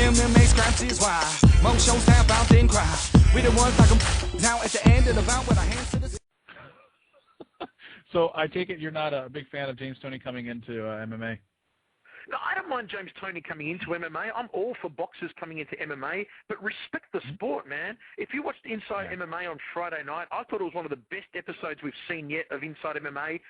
MMA scraps is why most shows tap out then cry. We the ones like 'em now at the end of the bout with our hands to the. So I take it you're not a big fan of James Toney coming into MMA? No, I don't mind James Toney coming into MMA. I'm all for boxers coming into MMA, but respect the sport, man. If you watched Inside MMA on Friday night, I thought it was one of the best episodes we've seen yet of Inside MMA.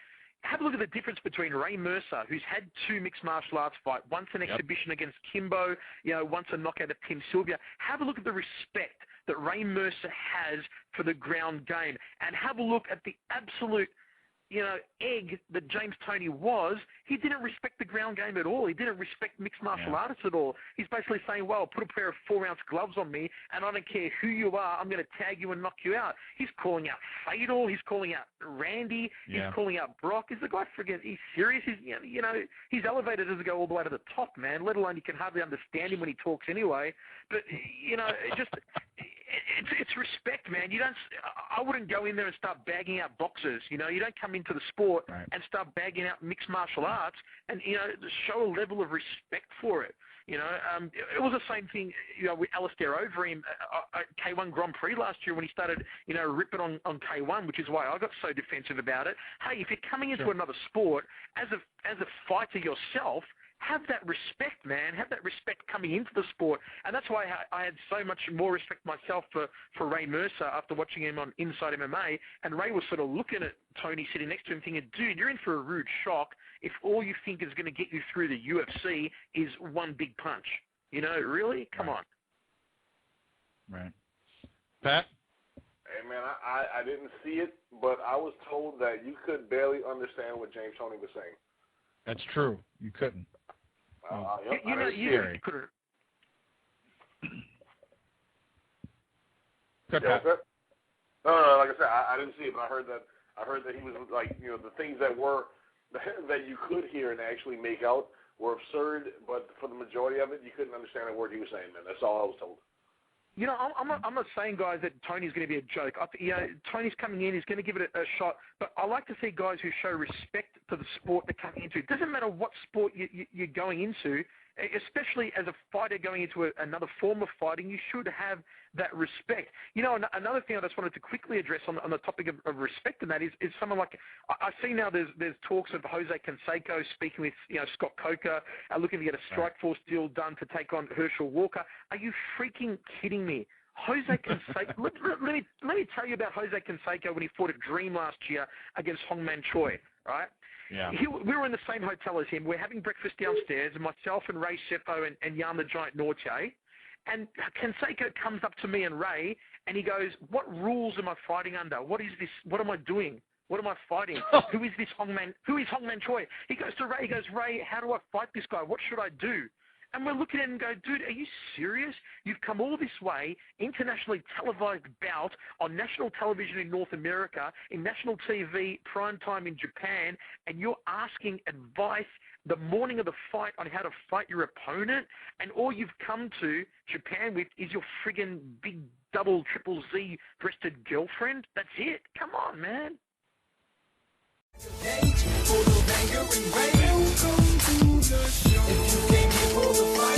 Have a look at the difference between Ray Mercer, who's had 2 mixed martial arts fights, once an exhibition against Kimbo, once a knockout of Tim Sylvia. Have a look at the respect that Ray Mercer has for the ground game, and have a look at the absolute egg that James Toney was. He didn't respect the ground game at all. He didn't respect mixed martial artists at all. He's basically saying, well, put a pair of 4-ounce gloves on me, and I don't care who you are, I'm going to tag you and knock you out. He's calling out Fatal. He's calling out Randy. He's calling out Brock. Is the guy friggin', he's serious? He's elevated as a go all the way to the top, man, let alone you can hardly understand him when he talks anyway. But, it's respect, man. I wouldn't go in there and start bagging out boxers. You don't come into the sport and start bagging out mixed martial arts and, show a level of respect for it. It was the same thing, with Alistair Overeem at K1 Grand Prix last year when he started, ripping on K1, which is why I got so defensive about it. Hey, if you're coming into another sport as a fighter yourself, have that respect, man. Have that respect coming into the sport. And that's why I had so much more respect myself for Ray Mercer after watching him on Inside MMA. And Ray was sort of looking at Toney sitting next to him thinking, dude, you're in for a rude shock if all you think is going to get you through the UFC is one big punch. Really? Come on. Right. Pat? Hey, man, I didn't see it, but I was told that you could barely understand what James Toney was saying. That's true. You couldn't. You could have. No, like I said, I didn't see it, but I heard that he was like, the things that you could hear and actually make out were absurd, but for the majority of it, you couldn't understand a word he was saying, man. That's all I was told. I'm not saying, guys, that Tony's going to be a joke. Tony's coming in, he's going to give it a shot. But I like to see guys who show respect to the sport they're coming into. It doesn't matter what sport you're going into, especially as a fighter going into another form of fighting, you should have that respect. Another thing I just wanted to quickly address on the topic of respect, and that is someone like, I see now there's talks of Jose Canseco speaking with Scott Coker, looking to get a Strikeforce deal done to take on Herschel Walker. Are you freaking kidding me? Jose Canseco, let me tell you about Jose Canseco when he fought a dream last year against Hongman Choi, right? Yeah. We were in the same hotel as him. We're having breakfast downstairs, and myself and Ray Seppo and Jan the Giant Norte. And Canseco comes up to me and Ray, and he goes, what rules am I fighting under? What is this? What am I doing? What am I fighting? Who is this Hongman? Who is Hongman Choi? He goes to Ray, Ray, how do I fight this guy? What should I do? And we're looking at him and go, dude, are you serious? You've come all this way, internationally televised bout on national television in North America, in national TV, prime time in Japan, and you're asking advice the morning of the fight on how to fight your opponent, and all you've come to Japan with is your friggin' big double, triple Z-breasted girlfriend? That's it. Come on, man. If you came here for the fight,